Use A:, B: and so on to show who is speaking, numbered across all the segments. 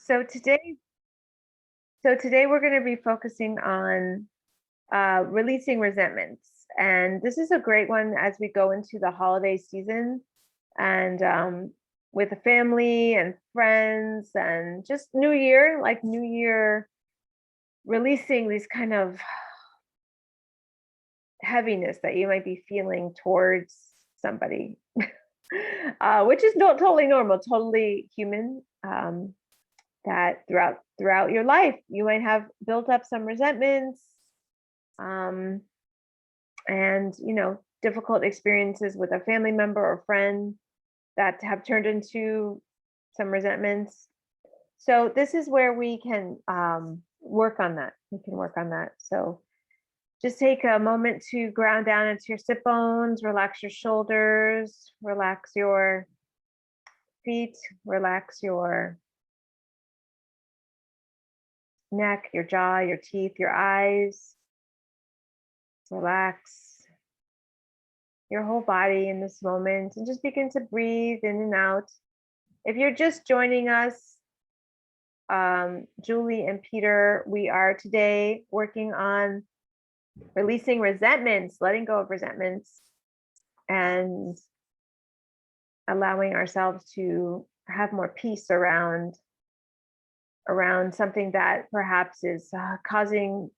A: So today, so today we're going to be focusing on releasing resentments, and this is a great one as we go into the holiday season, and with the family and friends, and just New Year, like New Year, releasing these kind of heaviness that you might be feeling towards somebody, which is not totally normal, totally human. That throughout your life you might have built up some resentments, um, and difficult experiences with a family member or friend that have turned into some resentments. So this is where we can work on that. We can work on that. So just take a moment to ground down into your sit bones, relax your shoulders, relax your feet, relax your neck, your jaw, your teeth, your eyes. Relax your whole body in this moment and just begin to breathe in and out. If you're just joining us, Julie and Peter, we are today working on releasing resentments, letting go of resentments, and allowing ourselves to have more peace around something that perhaps is causing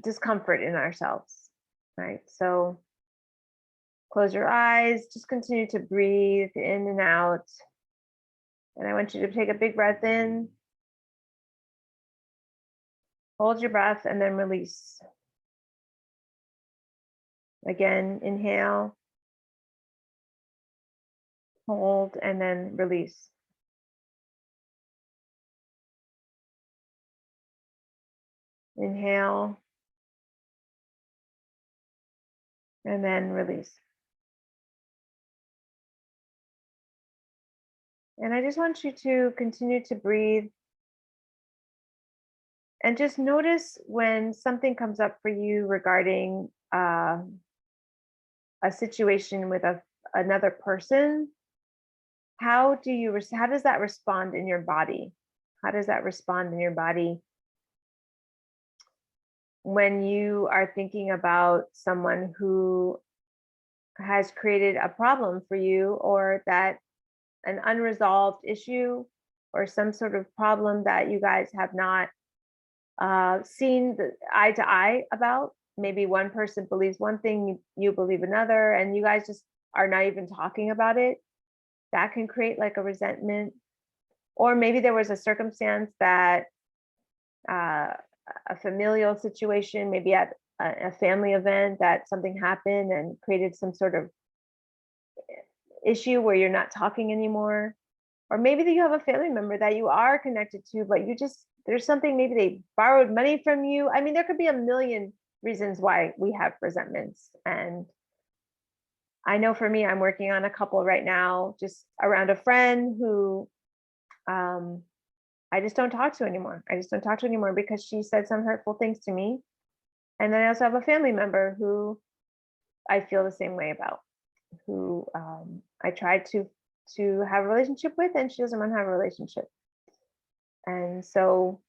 A: discomfort in ourselves, right? So close your eyes, just continue to breathe in and out. And I want you to take a big breath in, hold your breath, and then release. Again, inhale, hold, and then release. Inhale, and then release. And I just want you to continue to breathe and just notice when something comes up for you regarding a situation with another person. How does that respond in your body? How does that respond in your body when you are thinking about someone who has created a problem for you, or that an unresolved issue or some sort of problem that you guys have not seen the eye to eye about? Maybe one person believes one thing, you believe another, and you guys just are not even talking about it. That can create like a resentment. Or maybe there was a circumstance that a familial situation, maybe at a family event, that something happened and created some sort of issue where you're not talking anymore. Or maybe that you have a family member that you are connected to, but there's something, maybe they borrowed money from you. I mean, there could be a million reasons why we have resentments. And I know for me, I'm working on a couple right now, just around a friend who I just don't talk to anymore. I just don't talk to anymore because she said some hurtful things to me. And then I also have a family member who I feel the same way about, who I tried to have a relationship with, and she doesn't want to have a relationship. And so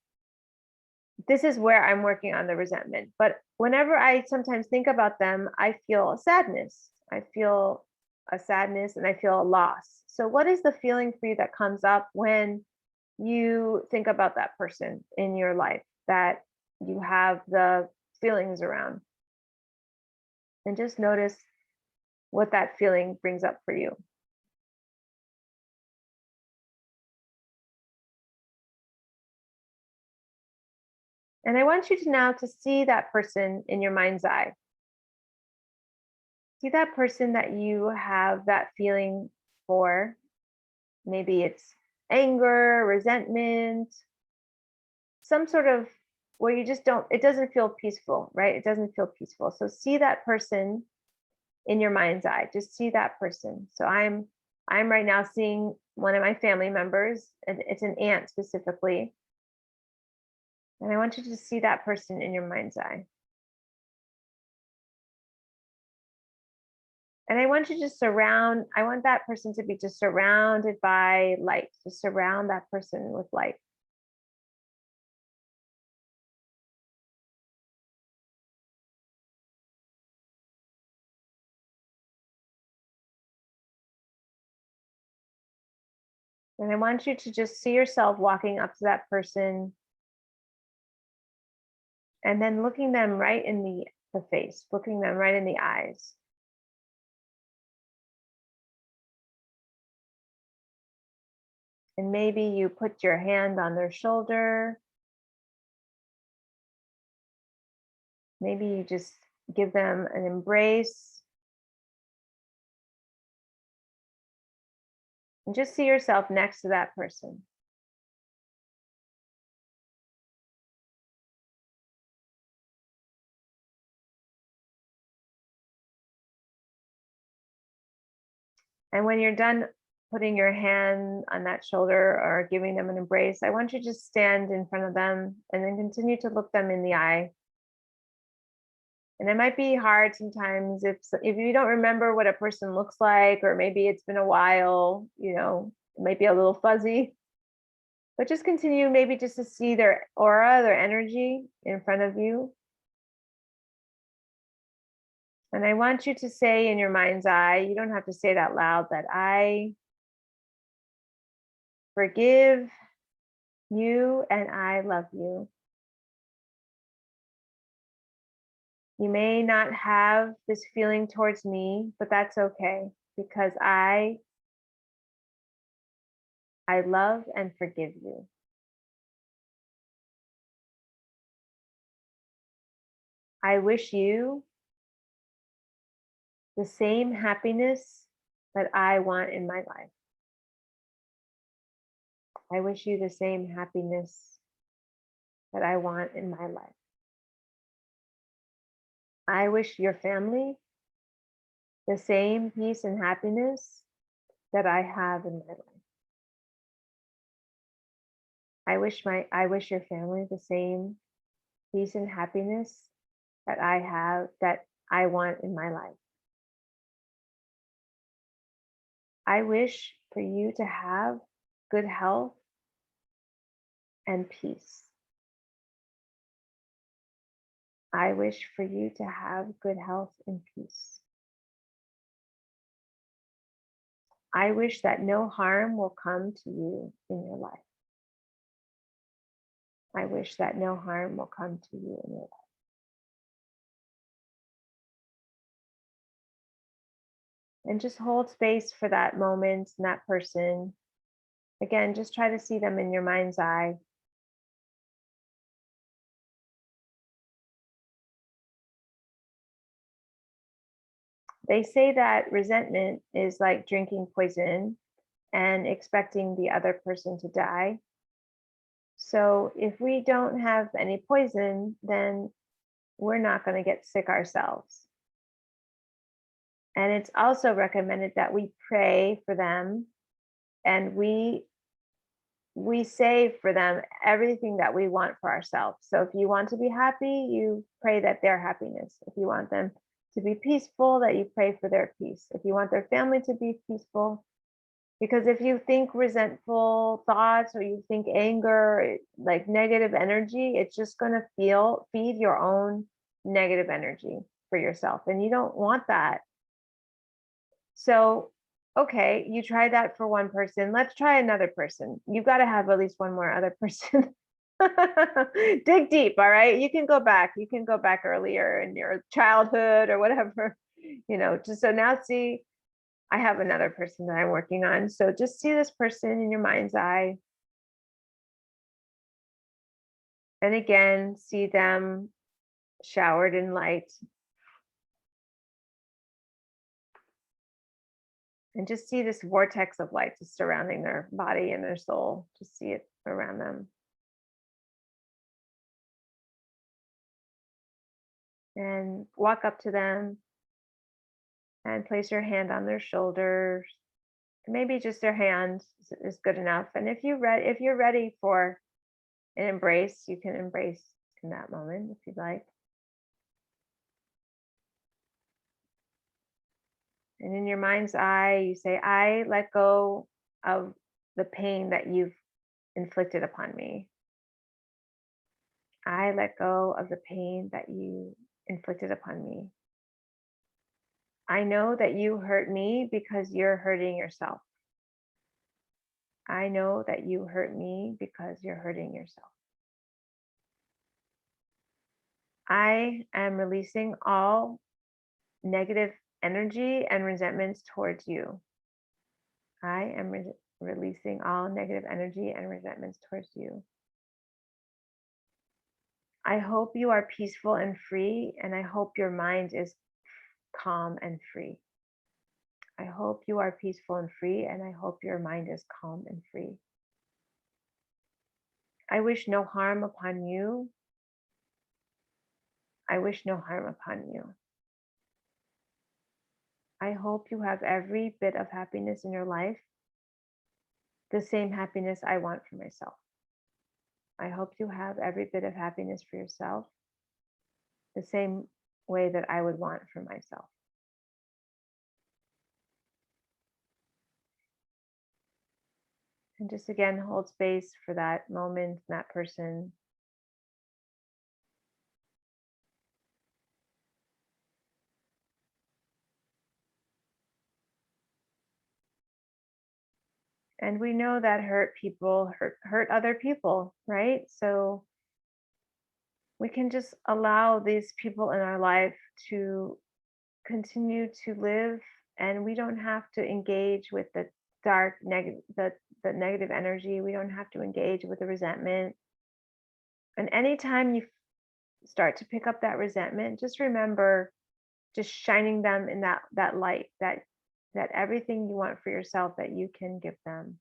A: this is where I'm working on the resentment. But whenever I sometimes think about them, I feel a sadness. I feel a sadness and I feel a loss. So what is the feeling for you that comes up when you think about that person in your life that you have the feelings around? And just notice what that feeling brings up for you. And I want you to now to see that person in your mind's eye. See that person that you have that feeling for. Maybe it's anger, resentment, some sort of where you just don't, it doesn't feel peaceful, right? It doesn't feel peaceful. So see that person in your mind's eye. Just see that person. So I'm right now seeing one of my family members, and it's an aunt specifically. And I want you to see that person in your mind's eye. And I want you to I want that person to be just surrounded by light, to surround that person with light. And I want you to just see yourself walking up to that person and then looking them right in the face, looking them right in the eyes. And maybe you put your hand on their shoulder. Maybe you just give them an embrace. And just see yourself next to that person. And when you're done putting your hand on that shoulder or giving them an embrace, I want you to just stand in front of them and then continue to look them in the eye. And it might be hard sometimes if you don't remember what a person looks like, or maybe it's been a while, it might be a little fuzzy. But just continue maybe just to see their aura, their energy in front of you. And I want you to say in your mind's eye, you don't have to say it out loud, that I forgive you and I love you. You may not have this feeling towards me, but that's okay, because I love and forgive you. I wish you the same happiness that I want in my life. I wish you the same happiness that I want in my life. I wish your family the same peace and happiness that I have in my life. I wish your family the same peace and happiness that I want in my life. I wish for you to have good health and peace. I wish for you to have good health and peace. I wish that no harm will come to you in your life. I wish that no harm will come to you in your life. And just hold space for that moment and that person. Again, just try to see them in your mind's eye. They say that resentment is like drinking poison and expecting the other person to die. So if we don't have any poison, then we're not going to get sick ourselves. And it's also recommended that we pray for them, and we say for them everything that we want for ourselves. So if you want to be happy, you pray that their happiness. If you want them to be peaceful, that you pray for their peace. If you want their family to be peaceful, because if you think resentful thoughts or you think anger, like negative energy, it's just going to feed your own negative energy for yourself, and you don't want that. So, okay, you tried that for one person. Let's try another person. You've got to have at least one more other person. Dig deep, all right? You can go back. You can go back earlier in your childhood or whatever, just so now see, I have another person that I'm working on. So just see this person in your mind's eye. And again, see them showered in light. And just see this vortex of light just surrounding their body and their soul. Just see it around them. And walk up to them and place your hand on their shoulders. Maybe just their hand is good enough. And if you're ready for an embrace, you can embrace in that moment if you'd like. And in your mind's eye, you say, I let go of the pain that you've inflicted upon me. I let go of the pain that you inflicted upon me. I know that you hurt me because you're hurting yourself. I know that you hurt me because you're hurting yourself. I am releasing all negative energy and resentments towards you. I am releasing all negative energy and resentments towards you. I hope you are peaceful and free, and I hope your mind is calm and free. I hope you are peaceful and free, and I hope your mind is calm and free. I wish no harm upon you. I wish no harm upon you. I hope you have every bit of happiness in your life, the same happiness I want for myself. I hope you have every bit of happiness for yourself, the same way that I would want for myself. And just again, hold space for that moment, that person. And we know that hurt people hurt other people, right? So we can just allow these people in our life to continue to live, and we don't have to engage with the dark negative the negative energy. We don't have to engage with the resentment. And anytime you start to pick up that resentment, just remember just shining them in that light, that everything you want for yourself that you can give them,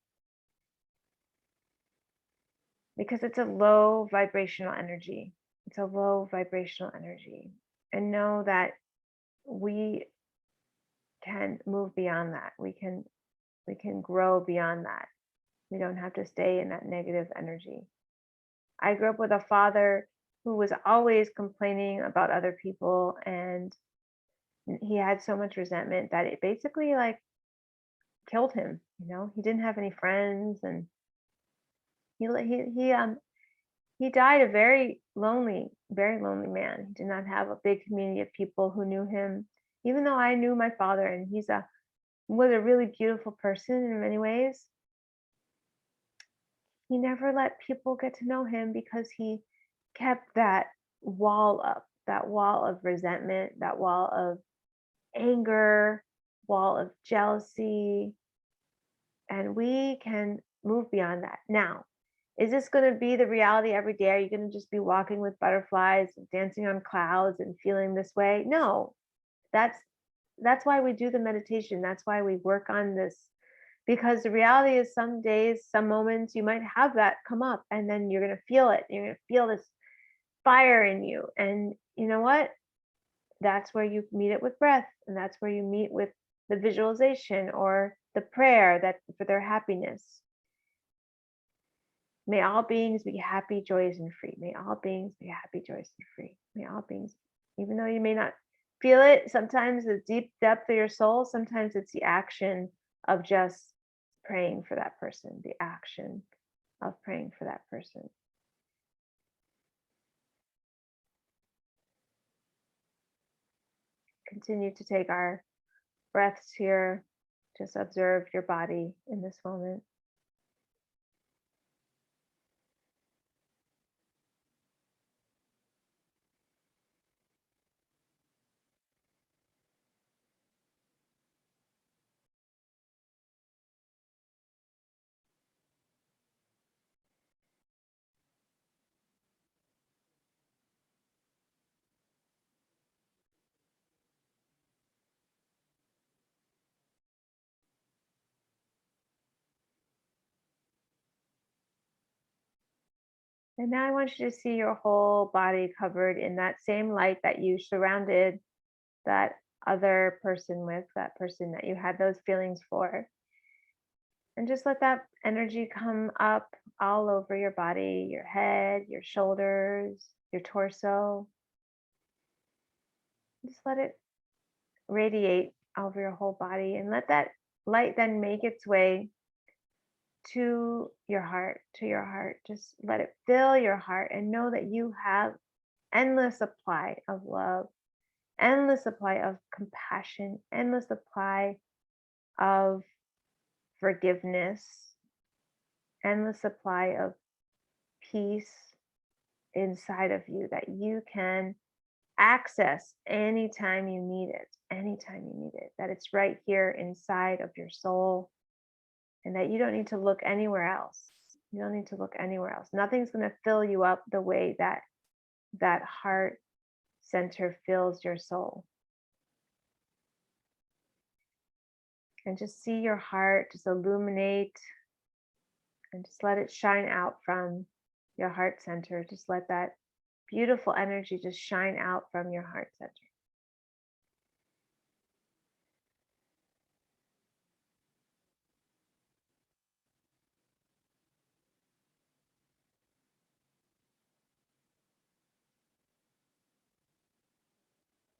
A: because it's a low vibrational energy. It's a low vibrational energy. And know that we can move beyond that. We can grow beyond that. We don't have to stay in that negative energy. I grew up with a father who was always complaining about other people, and he had so much resentment that it basically like killed him. He didn't have any friends, and he died a very lonely man. He did not have a big community of people who knew him. Even though I knew my father, and was a really beautiful person in many ways, he never let people get to know him because he kept that wall up, that wall of resentment, that wall of anger, wall of jealousy. And we can move beyond that. Now, is this going to be the reality every day? Are you going to just be walking with butterflies, dancing on clouds, and feeling this way? No. That's why we do the meditation. That's why we work on this, because the reality is some days, some moments you might have that come up, and then you're going to feel it. You're going to feel this fire in you. And you know what? That's where you meet it with breath, and that's where you meet with the visualization or the prayer that for their happiness. May all beings be happy, joyous, and free. May all beings be happy, joyous, and free. May all beings, even though you may not feel it, sometimes the deep depth of your soul, sometimes it's the action of just praying for that person, the action of praying for that person. Continue to take our breaths here. Just observe your body in this moment. And now I want you to see your whole body covered in that same light that you surrounded that other person with, that person that you had those feelings for. And just let that energy come up all over your body, your head, your shoulders, your torso. Just let it radiate over your whole body, and let that light then make its way to your heart, to your heart. Just let it fill your heart and know that you have endless supply of love, endless supply of compassion, endless supply of forgiveness, endless supply of peace inside of you that you can access anytime you need it, anytime you need it, that it's right here inside of your soul, and that you don't need to look anywhere else. You don't need to look anywhere else. Nothing's going to fill you up the way that that heart center fills your soul. And just see your heart just illuminate and just let it shine out from your heart center. Just let that beautiful energy just shine out from your heart center.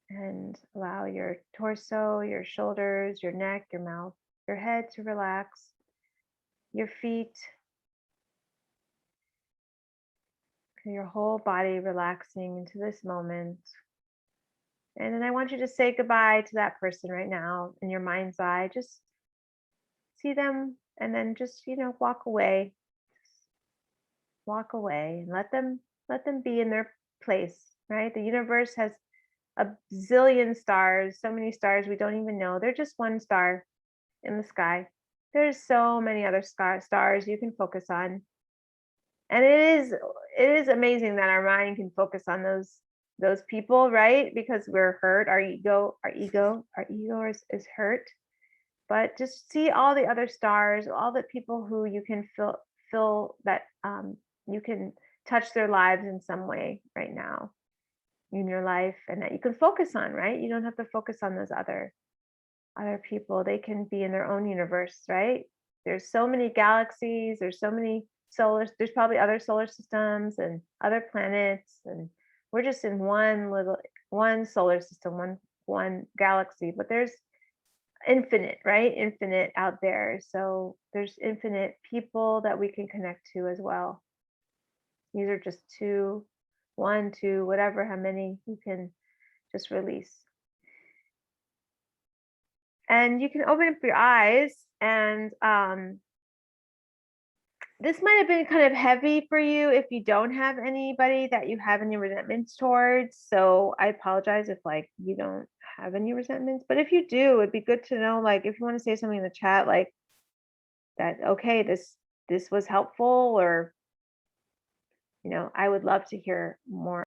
A: And allow your torso, your shoulders, your neck, your mouth, your head to relax, your feet, and your whole body relaxing into this moment. And then I want you to say goodbye to that person right now in your mind's eye. Just see them and then just, walk away. Walk away and let them be in their place, right? The universe has a zillion stars, so many stars we don't even know. They're just one star in the sky. There's so many other stars you can focus on. And it is amazing that our mind can focus on those people, right? Because we're hurt, our ego is hurt. But just see all the other stars, all the people who you can feel that you can touch their lives in some way right now in your life, and that you can focus on, right? You don't have to focus on those other people. They can be in their own universe, right? There's so many galaxies, there's so many there's probably other solar systems and other planets, and we're just in one solar system, one galaxy, but there's infinite, right? Infinite out there. So there's infinite people that we can connect to as well. These are just one, two, whatever, how many you can just release. And you can open up your eyes, and this might have been kind of heavy for you if you don't have anybody that you have any resentments towards. So I apologize if like you don't have any resentments, but if you do, it'd be good to know, like, if you want to say something in the chat, like that, okay, this was helpful, or I would love to hear more